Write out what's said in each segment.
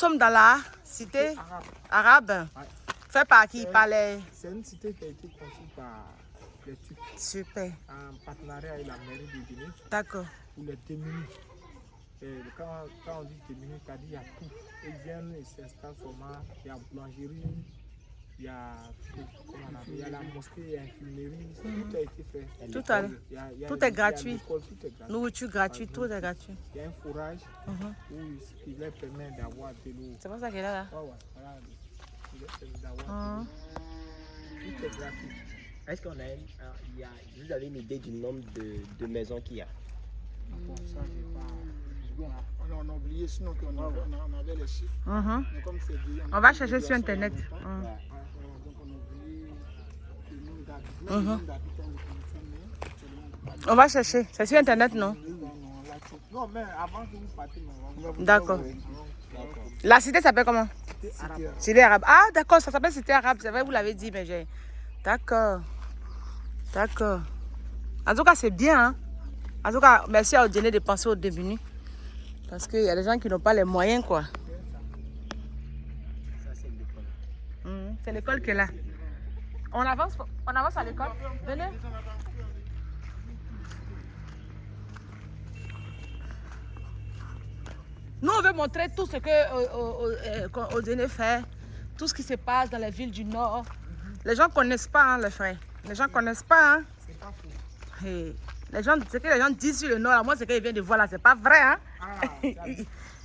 Nous sommes dans la cité arabe. Ouais. Fait par qui? Par les... C'est une cité qui a été conçue par les Turcs Super. en partenariat avec la mairie de Guinée D'accord. pour les démunis. Et quand on dit démunis, c'est-à-dire il y a tout. Ils viennent, ils s'installent seulement, il y a boulangerie, il y a la mosquée, il y a l'infirmerie, tout a été fait. Tout est gratuit. Tout est gratuit. Nourriture gratuite, tout est gratuit. Il y a un fourrage où il leur permet d'avoir de l'eau. C'est pour ça qu'elle est là. Ouais, voilà. Il leur permet d'avoir de l'eau. Tout est gratuit. Est-ce qu'on a, vous avez une idée du nombre de maisons qu'il y a? Bon, ça, j'ai pas. On a oublié, sinon on avait les chiffres. Mais comme c'est dit, On va chercher sur Internet. Donc on a oublié le nombre d'habitants. On va chercher. C'est sur Internet, non? Non, mais avant que vous partiez, on va vous D'accord. La cité s'appelle comment? Cité arabe. Ah, d'accord, ça s'appelle cité arabe. C'est vrai, vous l'avez dit, mais j'ai... D'accord. D'accord. En tout cas, c'est bien. Hein? En tout cas, merci à Odiené de penser aux démunis. Parce qu'il y a des gens qui n'ont pas les moyens, quoi. Ça, c'est l'école. C'est l'école qui est là. On avance à l'école. Venez. Nous, on veut montrer tout ce que Odiené fait, tout ce qui se passe dans les villes du Nord. Les gens ne connaissent pas, hein, les frères. Les gens ne connaissent pas. Hein. C'est pas faux. Hey. Ce que les gens disent sur le Nord, là, moi, ce qu'ils viennent de voir là, c'est pas vrai. Hein.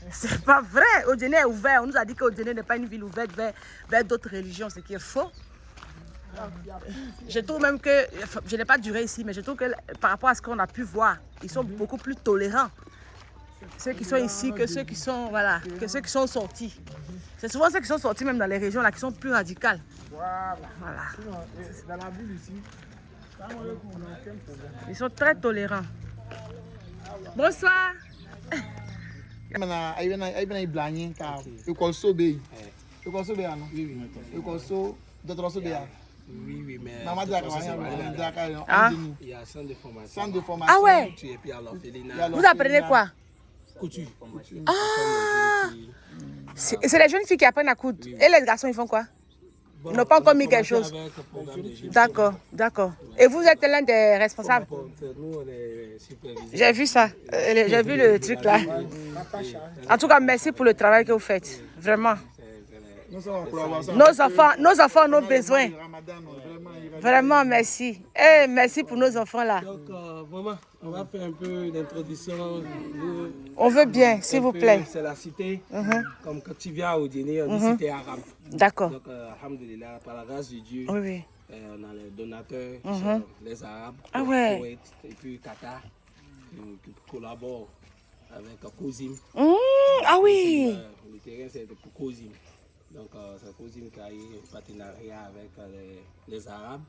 C'est pas vrai. Odiené est ouvert. On nous a dit qu'Odiené n'est pas une ville ouverte vers d'autres religions, ce qui est faux. Je trouve même que, je n'ai pas duré ici, mais je trouve que par rapport à ce qu'on a pu voir, ils sont beaucoup plus tolérants. Ceux qui sont ici que ceux qui sont, voilà, que ceux qui sont sortis. C'est souvent ceux qui sont sortis même dans les régions là qui sont plus radicales. Voilà. Sinon, dans la ville ici, on n'a aucun problème. Ils sont très tolérants. Bonsoir. Oui, mais il y a centre de formation. Ah ouais. Et puis à l'orphelinat. Vous apprenez quoi? Couture. Ah. C'est les jeunes filles qui apprennent à coudre. Et les garçons, ils font quoi? Ils n'ont pas encore mis quelque chose. D'accord, d'accord. Et vous êtes l'un des responsables? Nous, on est superviseurs. J'ai vu ça. J'ai vu le truc là. En tout cas, merci pour le travail que vous faites. Vraiment. Nos enfants ont nos besoins. Vraiment, merci. Et merci pour nos enfants là. Donc, vraiment, on va faire un peu d'introduction. On veut bien, s'il vous plaît. C'est la cité. Comme quand tu viens au dîner, on dit cité arabe. D'accord. Donc, alhamdulillah, par la grâce de Dieu, Oui, oui. on a les donateurs, qui sont les Arabes, Ah ouais. Koweït, et puis Qatar, qui collaborent avec COSIM. Ah oui. Le terrain, c'est pour COSIM. Donc, c'est COSIM qui a eu un partenariat avec les Arabes.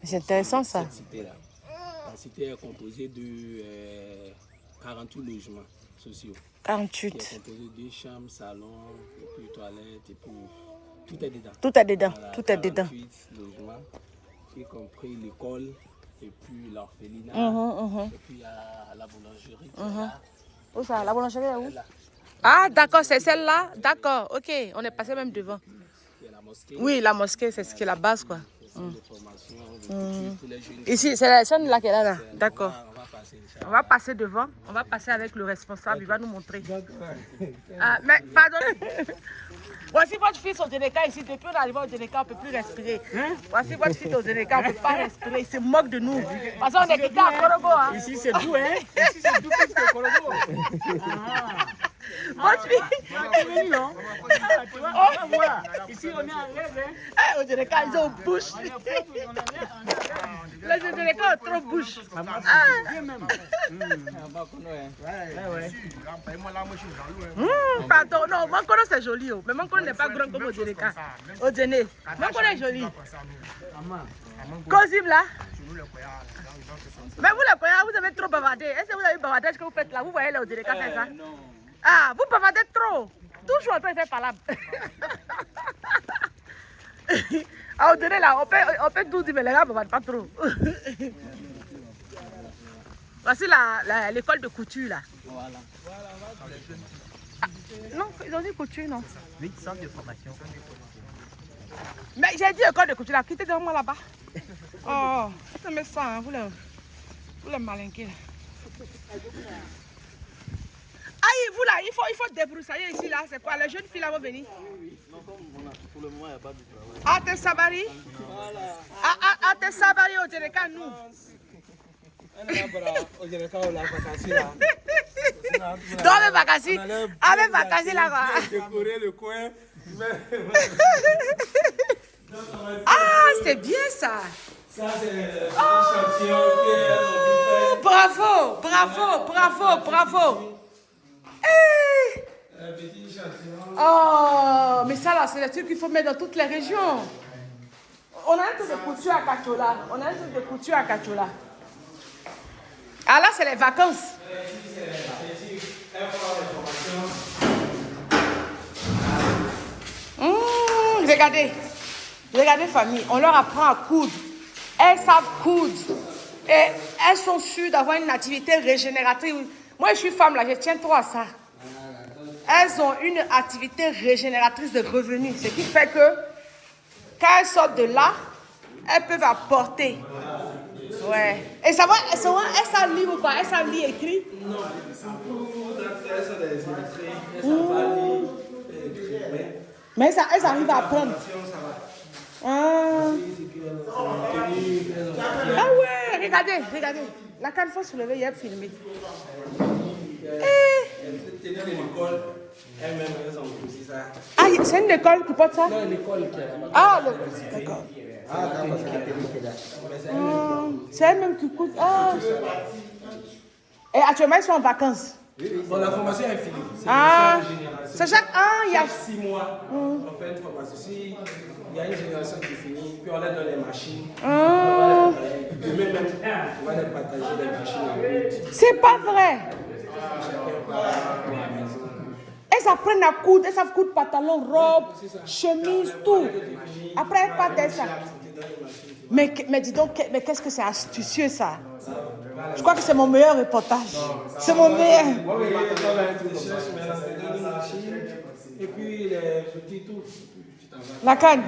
C'est intéressant ça. Cette cité-là. La cité est composée de 48 logements sociaux. 48. Qui est composé de chambres, salons, et puis toilettes, et puis tout est dedans. Tout est dedans. Voilà, Tout est dedans. 48 logements, y compris l'école, et puis l'orphelinat, et puis il y a la boulangerie. Où ça? La boulangerie est où? Là. Ah, d'accord, c'est celle-là. D'accord, ok. On est passé même devant. Il y a la mosquée. Oui, la mosquée, c'est ce qui est la base, quoi. De formation, de culture, tous les jeunes. Ici, c'est la chaîne là qui est là. D'accord. On va passer, On va passer devant. On va passer avec le responsable. Il va nous montrer. Ah, mais pardonnez. Voici votre fils au Dénéka ici. Depuis qu'on est arrivé au Dénéka, on ne peut plus respirer. Voici votre fils au Dénéka, on ne peut pas respirer. Il se moque de nous. Parce qu'on est quitté à Korogo. Hein. Ici, c'est doux, hein? Ici, c'est doux plus que Korogo. Votre fils. Ici, on est en l'aise, hein? Au Dénéka, ils ont bouche. Les Dénéka ont trop bouche. Pardon, non, Mankono c'est joli. Mais Mankono n'est pas grand comme au Dénéka. Au Déné. Mankono est joli. Cosim là. Mais vous les croyez, vous avez trop bavardé. Est-ce que vous avez bavardé ce que vous faites là? Vous voyez là au Dénéka faire ça? Ah, vous bavardez trop. Toujours on peut faire palabre. Ah, au Déné là, on peut tout dire, mais les gars ne bavardent pas trop. Voici l'école de couture là. Voilà. Ils ont dit couture, non? Oui, centre de formation. Mais j'ai dit école de couture, là. Quittez devant moi là-bas. Oh, ça me sent, hein, vous les malinqués. Aïe, vous là, il faut débroussailler ici, là. C'est quoi? Les jeunes filles là vont venir? Non, comme pour le moment, il n'y a pas de travail. Ah, t'es sabari? Voilà. Ah, t'es sabari au Djereka, nous. Dans les vacances, avec vacances là, quoi. Décorer le coin. Ah, c'est bien ça. Ça, c'est l'échantillon qui est Bravo, bravo, bravo, bravo. Eh. un petit échantillon. Oh, mais ça là, c'est des trucs qu'il faut mettre dans toutes les régions. On a un truc de couture à Kachola. On a un truc de couture à Kachola. Ah là, c'est les vacances. Regardez. Regardez, famille. On leur apprend à coudre. Elles savent coudre. Et elles sont sûres d'avoir une activité régénératrice. Moi, je suis femme là, je tiens trop à ça. Elles ont une activité régénératrice de revenus. Ce qui fait que quand elles sortent de là, elles peuvent apporter. Ouais. Et ça va, elles savent lire ou pas? Elles savent lire et écrire? Non, elles sont des illustrées. Elles savent pas lire et écrire. Mais elles arrivent à apprendre. Ah. Ah ouais, regardez, regardez. La canne faut se lever, il y a filmé. Tenir de l'école, elles-mêmes, elles ont aussi ça. Ah, c'est une école qui porte ça? Non, l'école qui est là-bas. Ah, d'accord. Ah, d'accord, c'est la télé qui est là. C'est elle-même qui coûte. Ah. Et actuellement, ils sont en vacances. Bon, la formation est finie. Ah, c'est chaque. Ah, il y a. 6 mois, on fait une formation. Si il y a une génération qui finit, puis on est dans les machines. Demain même, on va les partager les machines en route. C'est pas vrai. Chacun part à la maison. Elles apprennent à coudre, elles savent coudre pantalon, robe, chemise, tout. Après, elles partent à ça. Mais dis donc, mais qu'est-ce que c'est astucieux ça? Je crois que c'est mon meilleur reportage. C'est mon meilleur. Oui, on va être des cherches, mais on te donne une machine. Et puis les outils, tout. La canne.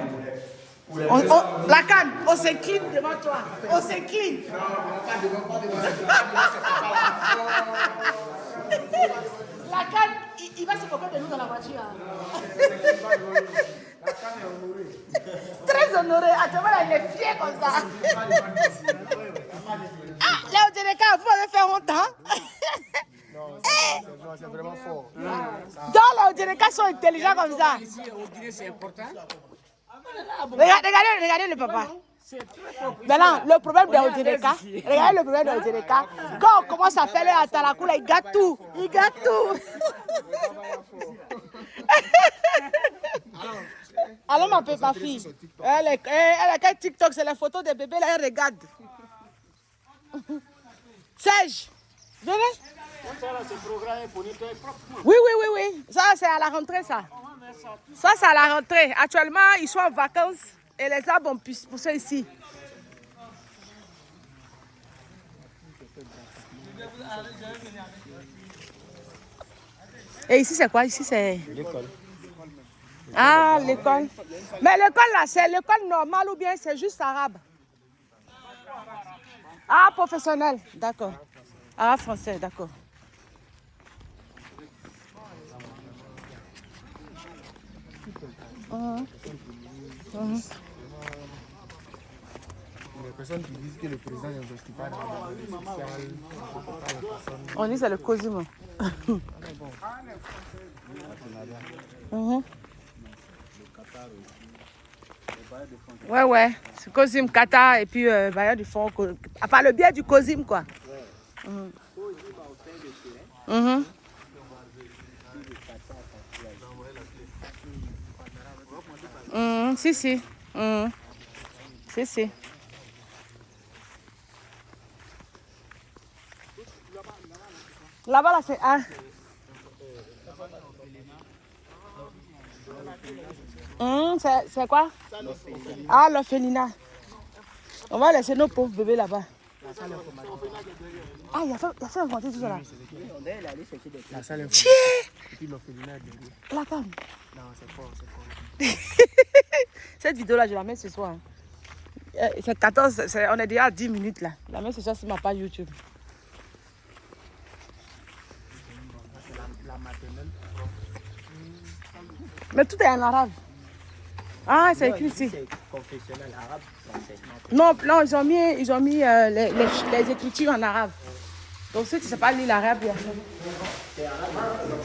La canne, on s'incline devant toi. On s'incline. La canne, il va se moquer de nous dans la voiture. La canne est honorée. Très honoré. Actuellement, il est fier comme ça. Ah, là, au Djereka, vous m'avez fait honte, hein? Non, c'est vraiment fort. Dans les Djereka sont intelligents comme ça. Ici, au Guinée, c'est important. Regardez le papa. Maintenant, le problème de Djereka, regardez le problème de Djereka. Quand on commence à faire les atalakou, il gâte tout. Il gâte tout. Alors, ma fille, elle a quel TikTok, c'est la photo des bébés, là, elle regarde. Serge, venez. Oui. Ça, c'est à la rentrée, ça. Ça, c'est à la rentrée. Actuellement, ils sont en vacances et les arbres ont poussé ici. Et ici, c'est quoi? Ici, c'est... L'école. Ah, l'école. Mais l'école, là, c'est l'école normale ou bien c'est juste arabe? Ah, professionnel, d'accord. Ah, français, d'accord. Les personnes qui disent que le président n'investit pas dans le social, On dit c'est le COSIM. Ouais, c'est COSIM, Qatar et puis bailleur du fonds. Enfin, le biais du COSIM, quoi. Si. Si. Là-bas, là, c'est un. C'est quoi? Ah, l'orphelinat. On va laisser nos pauvres bébés là-bas. Ah, il a fait un ventre tout ça là. la salle Tiens! Et puis l'orphelinat derrière. La femme. Non, c'est fort. Cette vidéo-là, je la mets ce soir. Hein. C'est 14, on est déjà à 10 minutes là. Je la mets ce soir sur ma page YouTube. C'est la maternelle. Mais tout est en arabe. Ah, c'est écrit ici. C'est confessionnel arabe, français. Non, ils ont mis les écritures en arabe. Donc si tu ne sais pas lire l'arabe, il y a ça.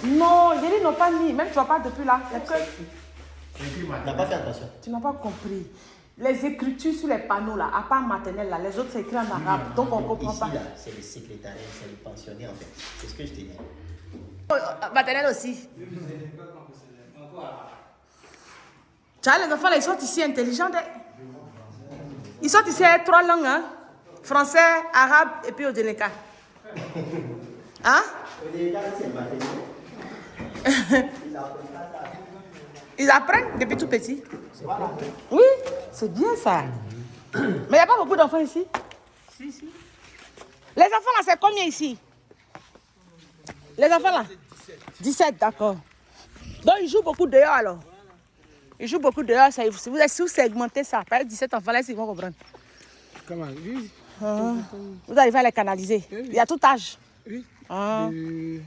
Non, les livres n'ont pas mis. Même tu ne vois pas depuis là. Tu n'as pas fait attention. Tu n'as pas compris. Les écritures sur les panneaux là, à part maternelle là, les autres c'est écrit en arabe. Donc on ne comprend Ici, pas. là, c'est le secrétariat, c'est le pensionné en fait. C'est ce que je t'ai dit. Maternelle aussi. Tu vois, les enfants là, ils sont ici intelligents. Ils sont ici avec 3 langues. Hein? Français, arabe et puis au Dénéka. Hein? Ils apprennent depuis tout petit. Oui, c'est bien ça. Mais il n'y a pas beaucoup d'enfants ici. Si. Les enfants là, c'est combien ici? Les enfants là? 17, d'accord. Donc ils jouent beaucoup dehors alors. Ils jouent beaucoup dehors. Ça, si vous segmentez ça, par 17 enfants là, ils vont comprendre. Comment? Oui. Vous arrivez à les canaliser. Oui. Il y a tout âge. Oui. De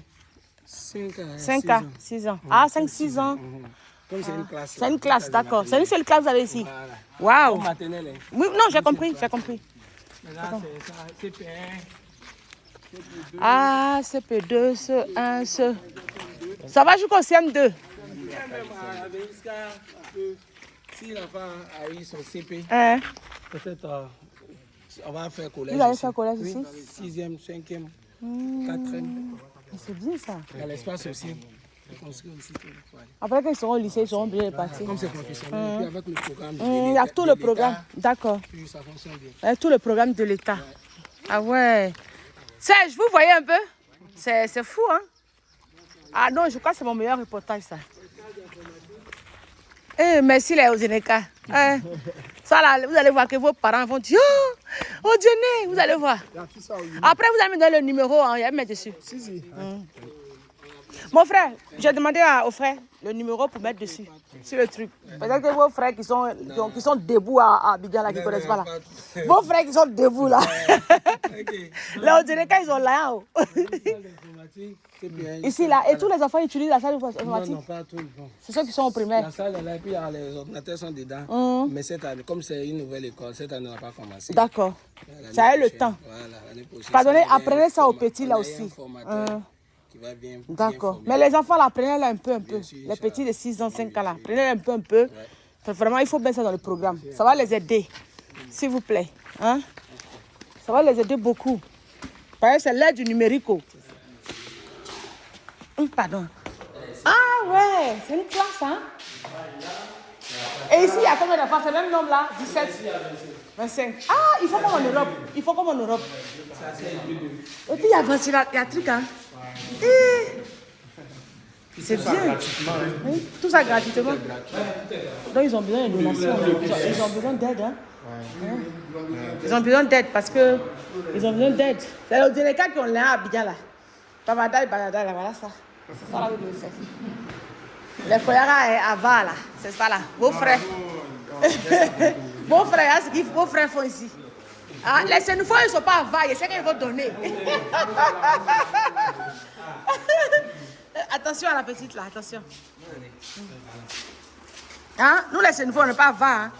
5 à 5 à 6 ans. Ah, 5-6 ans. Comme c'est une classe. C'est une classe, d'accord. C'est une seule classe que vous avez ici. Voilà. Waouh. Comme maternelle. Hein. Oui, non, j'ai compris. Maintenant, c'est CP1. Ah, CP2, CE1, CE. Ça va jusqu'au CM2. Si l'enfant a eu son CP, Hein? peut-être on va faire collège. Vous allez ici. faire collège Oui, ici? 6e, 5e, 4e. C'est bien ça. Il y a l'espace aussi. Construit aussi. Après qu'ils seront au lycée, ils seront obligés de partir. Comme c'est professionnel, puis avec le programme de Il y a tout le programme. D'accord. puis ça fonctionne bien. Il y a tout le programme de l'État. Ah ouais. Serge, vous voyez un peu? C'est fou, hein? Ah non, je crois que c'est mon meilleur reportage, ça. Eh, merci les Ozeneka. Ça là, vous allez voir que vos parents vont dire oh, Dieu, vous allez voir. Après, vous allez me donner le numéro, hein, il y a mettre dessus. Si. Mon frère, j'ai demandé au frère le numéro pour mettre dessus, sur le truc. Peut-être que vos frères qui sont debout à Abidjan, là, qui ne connaissent pas là. Vos frères qui sont debout là. Les Ozeneka, ils sont là. Hein. Ici, là, et tous les enfants utilisent la salle informatique. Non, pas tout. Bon. C'est ceux qui sont au primaire. La salle est là, et puis les ordinateurs sont dedans. Mais cette année, comme c'est une nouvelle école, cette année, on n'a pas commencé. D'accord. L'année Ça a eu le prochaine, temps. Voilà, l'année prochaine. Pardonnez, ça, il y a apprenez un ça aux format- petits là on a aussi. un formateur qui va bien D'accord. former. Mais les enfants là, prenez-les un peu. sûr, Les petits de 6 ans, 5 ans là, prenez-les un peu. Vraiment, il faut mettre ça dans le programme. Ça va les aider, s'il vous plaît. Hein? Ça va les aider beaucoup. Parce que c'est l'ère du numérique. Pardon. Ah ouais, c'est une classe, hein? Et ici, il y a combien d'enfants? C'est le même nombre là? 17, 25. Ah, il faut comme en Europe. Et puis il y a ventilateur, il y a un truc, hein? C'est bien. Oui, tout ça gratuitement. Donc ils ont besoin de donations. Ils ont besoin d'aide, hein? Ils ont besoin d'aide parce que ils ont besoin d'aide. C'est le Dénéka qui ont l'air à Abidjan là. Babada et Badada, là, voilà ça. C'est ça là que je fais. Les Koyara à Va là, c'est ça là. Vos frères. Vos frères, c'est ce que vos frères font ici. Ah, les Sénéfois, ils ne sont pas à Va, c'est ce qu'ils vont donner. Attention à la petite là, attention. Hein? Nous les Sénéfois, on n'est pas à Va. Hein?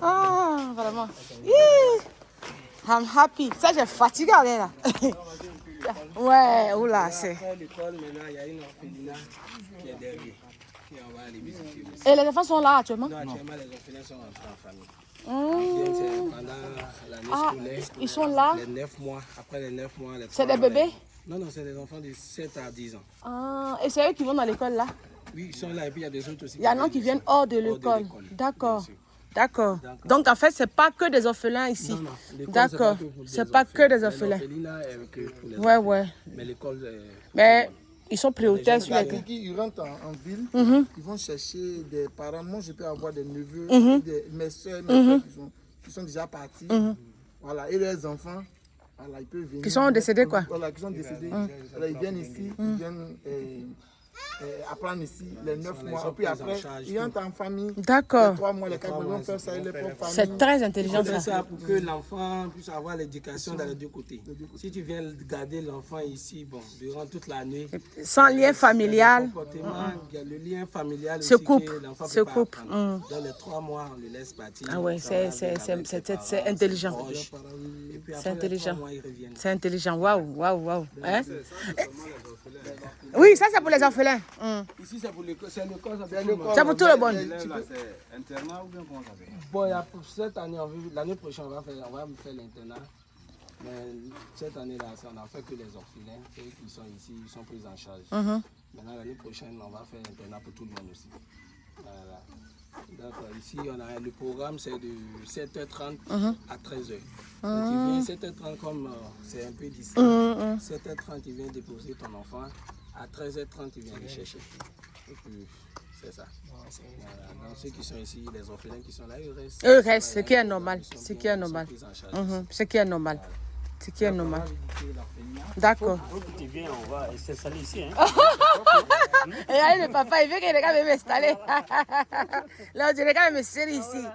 Ah, vraiment. I'm happy. Ça, j'ai fatigué là. Ouais, oula, c'est. Après l'école, maintenant, il y a une orphelinat qui est derrière. Qui on va aller visiter aussi. Et les enfants sont là actuellement? Non, actuellement, les orphelins sont rentrés en famille. Donc, c'est pendant l'année scolaire. Ils sont là? Les 9 mois. Après les 9 mois, les C'est des bébés? Non, c'est des enfants de 7 à 10 ans. Ah, et c'est eux qui vont dans l'école là? Oui, ils sont là et puis il y a des autres aussi. Il y en a qui viennent hors de l'école. D'accord. D'accord. Donc en fait, c'est pas que des orphelins ici. Non, d'accord. C'est pas que des orphelins. Ouais. Mais l'école. Mais ils sont prioritaires sur les. Ils rentrent en ville, ils vont chercher des parents. Moi, je peux avoir des neveux, mes soeurs, mes frères qui sont déjà partis. Voilà. Et leurs enfants, Voilà, ils peuvent venir. Qui sont décédés, quoi. Voilà, qui sont décédés. Voilà, ils viennent ici, ils viennent apprendre ici les 9 mois. Puis après, ils rentrent en famille. D'accord. Les 3 mois, les 4 mois, ils vont faire ça et les propres familles. C'est très intelligent, C'est ça. ça pour que l'enfant puisse avoir l'éducation dans les deux côtés. Si tu viens garder l'enfant ici, bon, durant toute l'année, Sans lien familial. il y a le lien familial Se aussi coupe, que l'enfant se peut pas coupe. apprendre. Dans les 3 mois, on le laisse partir. Ah ouais, c'est intelligent. Et puis C'est après intelligent. les 3 mois, ils reviennent. C'est intelligent. Waouh, waouh, waouh. Hein? Oui, ça c'est pour les orphelins. Ici, c'est pour l'école. C'est l'école. C'est pour tout le monde. C'est internat ou bien comment ça fait? Bon, pour cette année, l'année prochaine, on va faire l'internat. Mais cette année-là, on n'a fait que les orphelins. Ceux qui sont ici, ils sont pris en charge. Maintenant, l'année prochaine, on va faire l'internat pour tout le monde aussi. Voilà. Donc, ici, le programme, c'est de 7h30 à 13h. Donc, tu viens 7h30 comme c'est un peu d'ici. 7h30, tu viens déposer ton enfant. À 13h30, tu viens le chercher. Et puis, c'est ça. Voilà. Donc, ceux qui sont ici, les orphelins qui sont là, ils restent. Eux restent, ce qui est normal. Ce qui est normal. Ce qui est normal. Ce qui est normal. D'accord. Tu viens, on va s'installer ici. Hein? Et allez, le papa, il veut que les gars viennent m'installer. Là, on dirait les gars me serrer ici.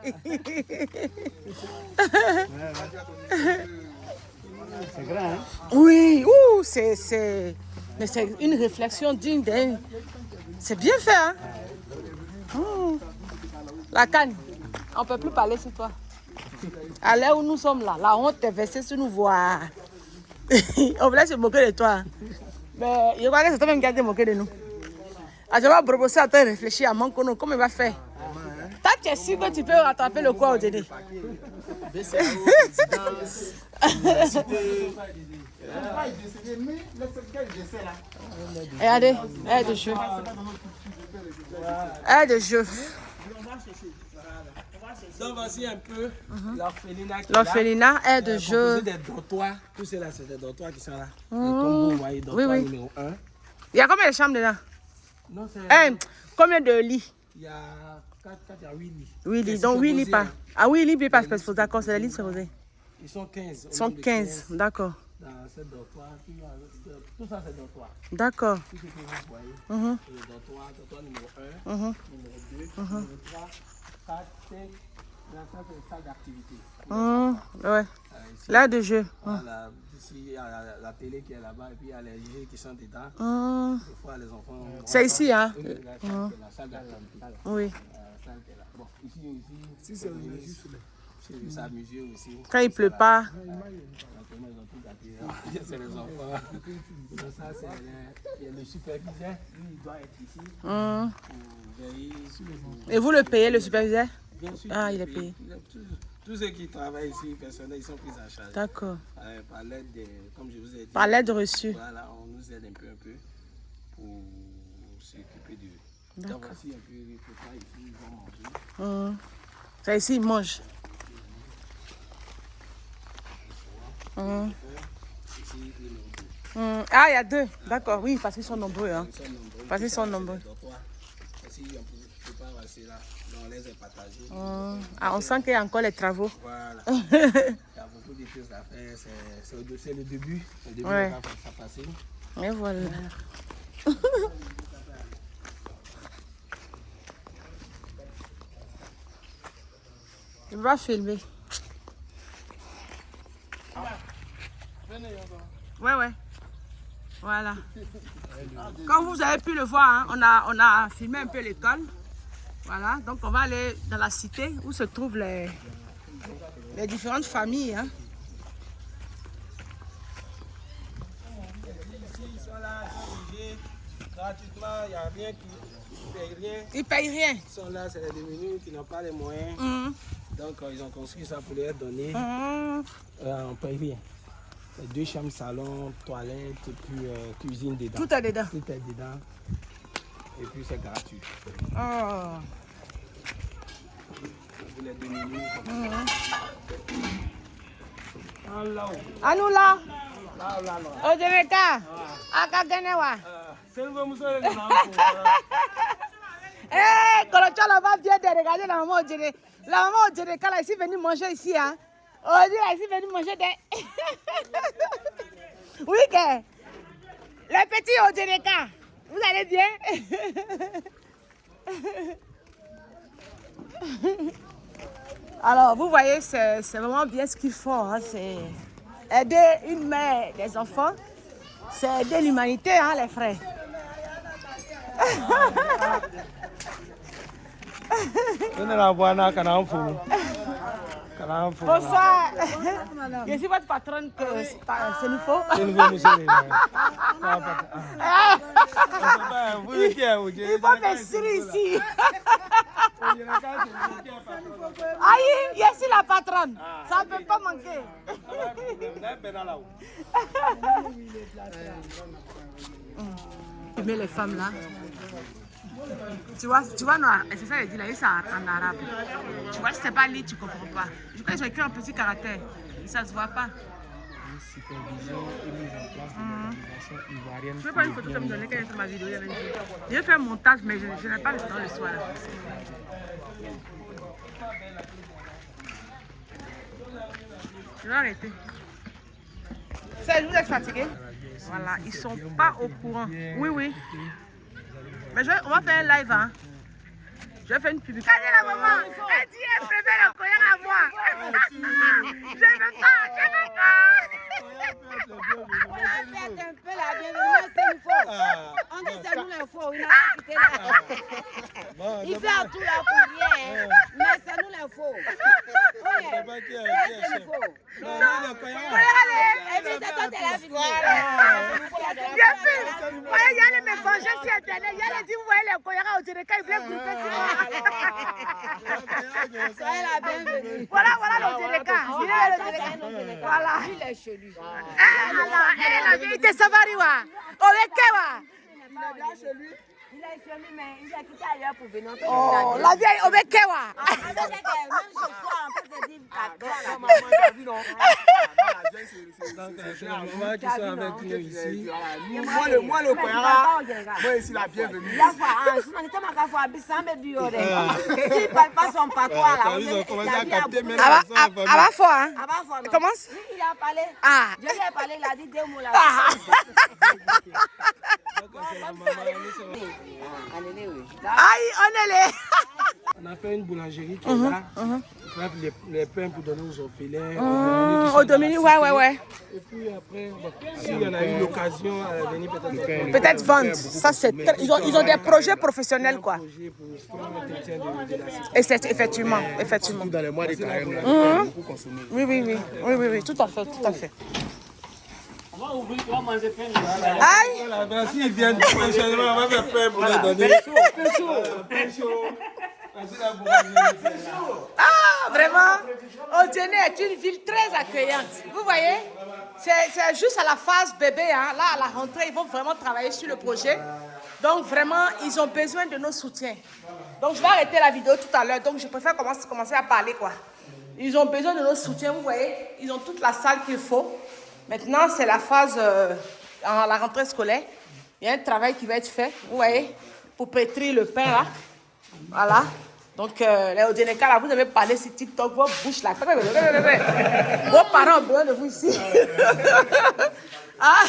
C'est grand, hein? Oui, mais c'est une réflexion digne d'un. C'est bien fait, hein? La canne, on ne peut plus parler sur toi. À l'heure où nous sommes là, la honte est versée sur nous voir. On voulait se moquer de toi. Mais je crois que c'est toi-même qui as été moqué de nous. Ah, je vais proposer à toi de réfléchir à mon cono, comment il va faire. Toi, tu es sûr que tu peux rattraper le quoi au dîner? Regardez, aide de jeu. Aide de jeu. Donc voici un peu l'orphelinat. L'orphelinat, aide de jeu. Des dortoirs. Tous ceux-là, c'est des dortoirs qui sont là. Comme vous voyez, dortoir numéro 1. Il y a combien de chambres dedans? Non, c'est... Combien de lits? Il y a 4, il y a 8 lits. 8 lits, donc 8 lits pas. Ah oui, lits pas, d'accord, c'est les lits supposés. Ils sont 15. Ils sont 15, d'accord. Dans ce dortoir, tout ça c'est dortoir. D'accord. Tout ce que vous voyez, c'est le dortoir numéro 1, numéro 2, numéro 3, 4, 5. Là, ça c'est une salle d'activité. Ouais. Là de jeu. Voilà, ici il y a la télé qui est là-bas et puis il y a les jeux qui sont dedans. Des fois les enfants. C'est ici, hein? La salle d'activité. Oui. La salle qui est là. Bon, ici c'est s'amuser aussi. Quand il pleut pas. C'est les enfants. Donc ça, il y a le superviseur, lui, il doit être ici. Pour veiller sur les... Et vous le payez, le superviseur? Bien sûr. Ah, il est payé. Tous ceux qui travaillent ici, personnels, ils sont pris en charge. D'accord. Par l'aide, comme je vous ai dit. Par l'aide reçue. Voilà, on nous aide un peu pour s'occuper de... Donc voici un peu les repas ici, ils vont manger. Ça ici, ils mangent. Ah, il y a 2. D'accord, oui, parce qu'ils sont nombreux. Hein. Parce qu'ils sont nombreux. Ici, on peut pas rester là. On les a partagés. Ah, on sent qu'il y a encore les travaux. Voilà. Il y a beaucoup de choses à faire. C'est le début. Le début, Ouais. on va faire ça passer. Et voilà. Je vais filmer. Ouais. Voilà. Comme vous avez pu le voir, hein, on a filmé un peu l'école. Voilà, donc on va aller dans la cité où se trouvent les différentes familles. Hein. Ici, ils sont là, ils sont logés gratuitement, il n'y a rien qui ne paye rien. Ils ne payent rien. Ils sont là, c'est les démunis qui n'ont pas les moyens. Donc ils ont construit ça pour les donner. On ne paye rien. 2 chambres, salon, toilette, et puis cuisine dedans. Tout est dedans. Tout est dedans. Et puis c'est gratuit. Oh. Pour les démunis. À nous là. Au Jamaica. À Kaganewa. Eh, Kolocha là va bien de regarder la maman au Jamaica. La maman au Jamaica là, ici venue manger ici. Hein. On dit là, ici, venu manger des... Oui, que... Le petit Odjeneka, vous allez bien? Alors, vous voyez, c'est vraiment bien ce qu'il faut. Hein, c'est aider une mère des enfants. C'est aider l'humanité, hein, les frères. Bonsoir. Je suis votre patronne, c'est nous faut. Il faut m'essuyer ici. Aïe, je suis la patronne. Ça ne peut pas manquer. Tu mets les femmes là. Tu vois, non, c'est ça, il dit là, c'est en arabe. Tu vois, si c'est pas lire, tu comprends pas. Je crois que j'ai écrit un petit caractère. Ça se voit pas. Je vais prendre une photo comme donner quand j'ai fait ma vidéo. Je vais faire un montage, mais je n'ai pas le temps le soir. Je vais arrêter. C'est vous êtes fatigué? Voilà, ils sont pas au courant. Oui, oui. Mais on va faire un live, hein. Je vais faire une publication. Regardez la maman, elle dit elle préfère le collier à moi. Je ne veux pas, je ne veux pas. On va faire un peu la bienvenue, c'est une faux. On dit c'est nous les faux, il n'a pas quitté là. Il fait à tout là pour rien, mais c'est nous les faux. Oui, c'est nous faux. Et puis c'est toi, t'es la vidéo. Bien sûr. Voyez, il y a les me venger sur Internet. Il y a les dit, vous voyez les colliers au Djeneka, ils voulaient grouper sur moi. Soyez la bienvenue. Voilà le Djeneka. Voilà. Il est chez lui. Alors, elle est la vérité, ça va arriver. Obekewa. Il est chez lui, mais il a quitté ailleurs pour venir. Oh, la vieille Obekewa. Même chez toi, on peut se dire C'est la maman qui sont avec nous ici. Moi, le Koyara, moi, ici, la bienvenue. S'il ne parle pas son patois là, Ils ont commencé à capter même À la fois, hein. Commence. Il a parlé. Ah. Je lui ai parlé, il a dit 2 mots là. Aïe, on est là. On a fait une boulangerie qui est là. On fait les pains pour donner aux orphelins. Au Dominique, ouais. Et puis après, s'il y en a eu l'occasion à venir peut-être. Peut-être vendre. Ça, c'est ils ont des projets professionnels, quoi. Et c'est effectivement. Dans les mois de carême, beaucoup consommé. Oui, tout à fait. On va ouvrir, on va manger plein de Aïe. Voilà, s'ils viennent prochainement, on va faire pain pour les donner. Pain chaud. Ah, vraiment, Odjené est une ville très accueillante. Vous voyez, c'est juste à la phase bébé, hein. Là, à la rentrée, ils vont vraiment travailler sur le projet. Donc, vraiment, ils ont besoin de nos soutiens. Donc, je vais arrêter la vidéo tout à l'heure. Donc, je préfère commencer à parler, quoi. Ils ont besoin de nos soutiens, vous voyez. Ils ont toute la salle qu'il faut. Maintenant, c'est la phase à la rentrée scolaire. Il y a un travail qui va être fait, vous voyez, pour pétrir le pain, là. Voilà. Donc, les Odjeneka, là, vous avez parlé sur TikTok, vos bouches là. Vos parents ont besoin de vous ici. Ah.